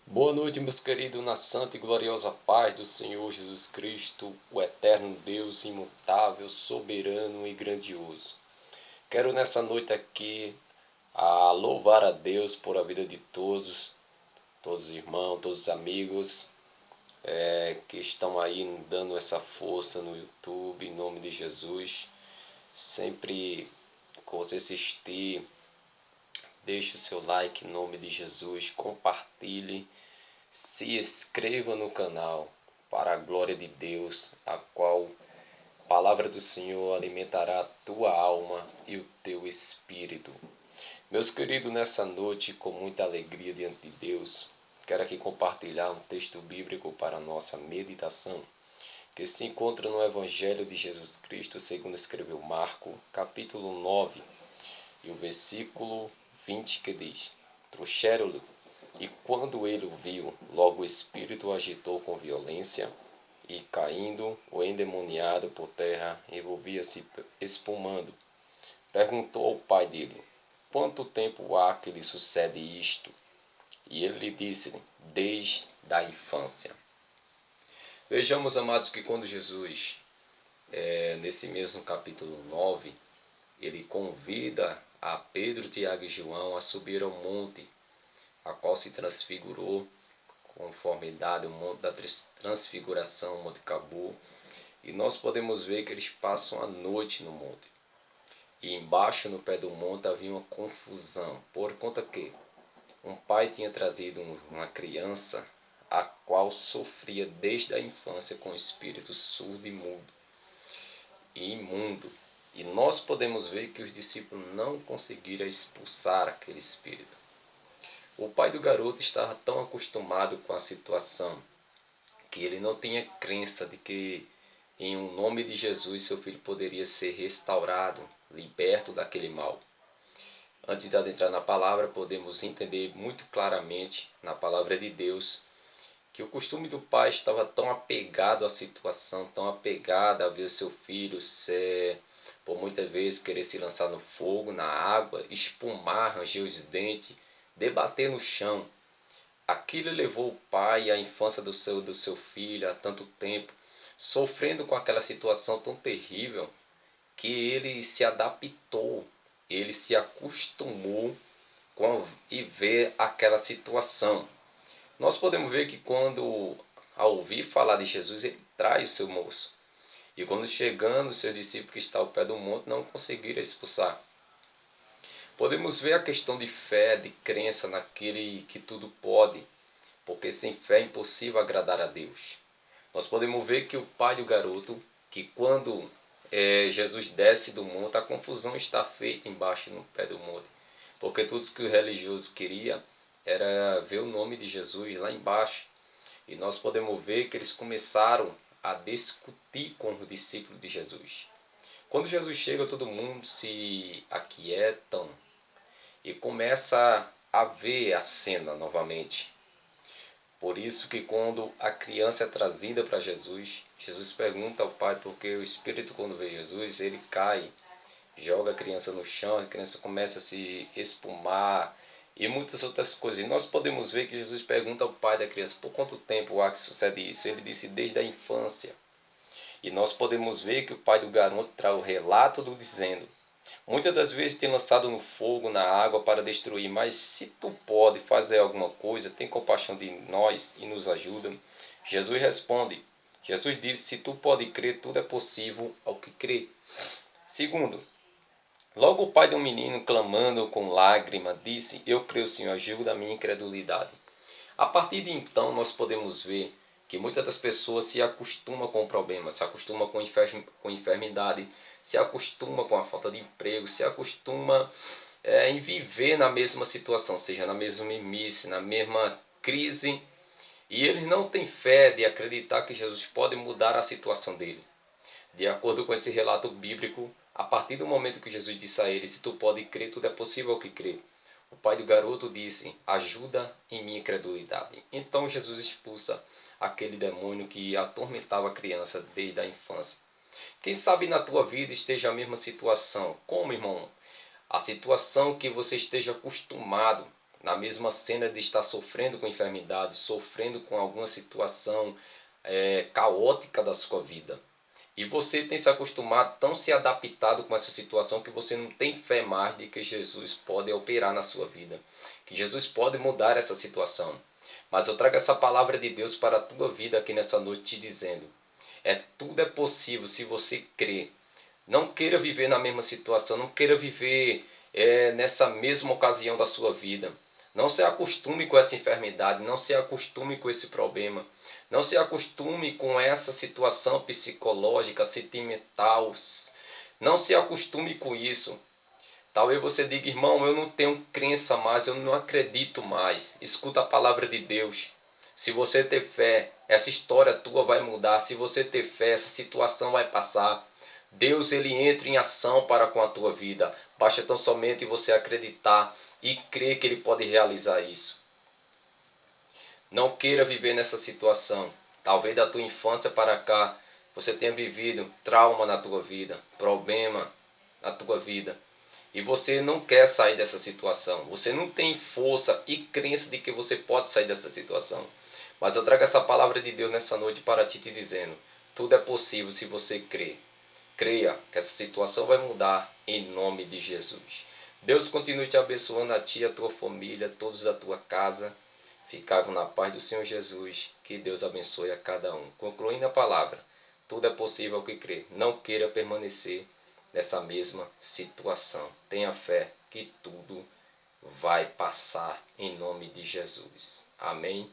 Boa noite, meus queridos, na santa e gloriosa paz do Senhor Jesus Cristo, o eterno Deus imutável, soberano e grandioso. Quero nessa noite aqui louvar a Deus por a vida de todos os irmãos, todos os amigos que estão aí dando essa força no YouTube, em nome de Jesus. Sempre que você assistir, deixe o seu like em nome de Jesus, compartilhe. Se inscreva no canal para a glória de Deus, a qual a palavra do Senhor alimentará a tua alma e o teu espírito. Meus queridos, nessa noite, com muita alegria diante de Deus, quero aqui compartilhar um texto bíblico para a nossa meditação, que se encontra no Evangelho de Jesus Cristo, segundo escreveu Marco, capítulo 9, e o versículo 20, que diz: Trouxeram-lhe, e quando ele o viu, logo o espírito o agitou com violência, e caindo, o endemoniado por terra envolvia-se espumando. Perguntou ao pai dele: Quanto tempo há que lhe sucede isto? E ele lhe disse: Desde a infância. Vejamos, amados, que quando Jesus, nesse mesmo capítulo 9, ele convida a Pedro, Tiago e João a subir ao monte, a qual se transfigurou, conformidade, o monte da transfiguração, o monte Cabu, e nós podemos ver que eles passam a noite no monte. E embaixo, no pé do monte, havia uma confusão, por conta que um pai tinha trazido uma criança, a qual sofria desde a infância com espírito surdo e mudo e imundo. E nós podemos ver que os discípulos não conseguiram expulsar aquele espírito. O pai do garoto estava tão acostumado com a situação que ele não tinha crença de que em um nome de Jesus seu filho poderia ser restaurado, liberto daquele mal. Antes de adentrar na palavra, podemos entender muito claramente na palavra de Deus que o costume do pai estava tão apegado à situação, tão apegado a ver o seu filho ser, por muitas vezes, querer se lançar no fogo, na água, espumar, ranger os dentes, debater no chão. Aquilo levou o pai à infância do seu filho há tanto tempo, sofrendo com aquela situação tão terrível, que ele se adaptou, ele se acostumou e ver aquela situação. Nós podemos ver que quando, ao ouvir falar de Jesus, ele trai o seu moço. E quando chegando, os seus discípulos que estão ao pé do monte não conseguiram expulsar. Podemos ver a questão de fé, de crença naquele que tudo pode, porque sem fé é impossível agradar a Deus. Nós podemos ver que o pai do garoto, que quando Jesus desce do monte, a confusão está feita embaixo no pé do monte, porque tudo que o religioso queria era ver o nome de Jesus lá embaixo. E nós podemos ver que eles começaram a discutir com os discípulos de Jesus. Quando Jesus chega, todo mundo se aquietam e começa a ver a cena novamente. Por isso que quando a criança é trazida para Jesus, Jesus pergunta ao pai, porque o espírito, quando vê Jesus, ele cai, joga a criança no chão, a criança começa a se espumar e muitas outras coisas. E nós podemos ver que Jesus pergunta ao pai da criança: por quanto tempo há que sucede isso? Ele disse: desde a infância. E nós podemos ver que o pai do garoto traz o relato do dizendo: muitas das vezes tem lançado no fogo, na água para destruir, mas se tu pode fazer alguma coisa, tem compaixão de nós e nos ajuda. Jesus responde. Jesus disse: se tu pode crer, tudo é possível ao que crê. Segundo, logo o pai do menino, clamando com lágrima, disse: eu creio, Senhor, ajuda a minha incredulidade. A partir de então, nós podemos ver que muitas das pessoas se acostumam com o problema, se acostumam com enfermidade, se acostumam com a falta de emprego, se acostuma em viver na mesma situação, seja na mesma mimice, na mesma crise, e eles não têm fé de acreditar que Jesus pode mudar a situação dele. De acordo com esse relato bíblico, a partir do momento que Jesus disse a ele: se tu pode crer, tudo é possível ao que crê. O pai do garoto disse: ajuda em minha incredulidade. Então Jesus expulsa aquele demônio que atormentava a criança desde a infância. Quem sabe na tua vida esteja a mesma situação. Como, irmão? A situação que você esteja acostumado, na mesma cena de estar sofrendo com enfermidade, sofrendo com alguma situação caótica da sua vida. E você tem se acostumado, tão se adaptado com essa situação, que você não tem fé mais de que Jesus pode operar na sua vida, que Jesus pode mudar essa situação. Mas eu trago essa palavra de Deus para a tua vida aqui nessa noite, te dizendo: tudo é possível se você crer. Não queira viver na mesma situação, não queira viver nessa mesma ocasião da sua vida. Não se acostume com essa enfermidade, não se acostume com esse problema. Não se acostume com essa situação psicológica, sentimental. Não se acostume com isso. Talvez você diga: irmão, eu não tenho crença mais, eu não acredito mais. Escuta a palavra de Deus. Se você ter fé, essa história tua vai mudar. Se você ter fé, essa situação vai passar. Deus, ele entra em ação para com a tua vida. Basta tão somente você acreditar e crer que ele pode realizar isso. Não queira viver nessa situação. Talvez da tua infância para cá você tenha vivido trauma na tua vida, problema na tua vida. E você não quer sair dessa situação. Você não tem força e crença de que você pode sair dessa situação. Mas eu trago essa palavra de Deus nessa noite para ti, te dizendo: tudo é possível se você crer. Creia que essa situação vai mudar em nome de Jesus. Deus continue te abençoando, a ti, a tua família, todos da tua casa. Ficavam na paz do Senhor Jesus. Que Deus abençoe a cada um. Concluindo a palavra: tudo é possível ao que crer. Não queira permanecer nessa mesma situação. Tenha fé que tudo vai passar em nome de Jesus. Amém.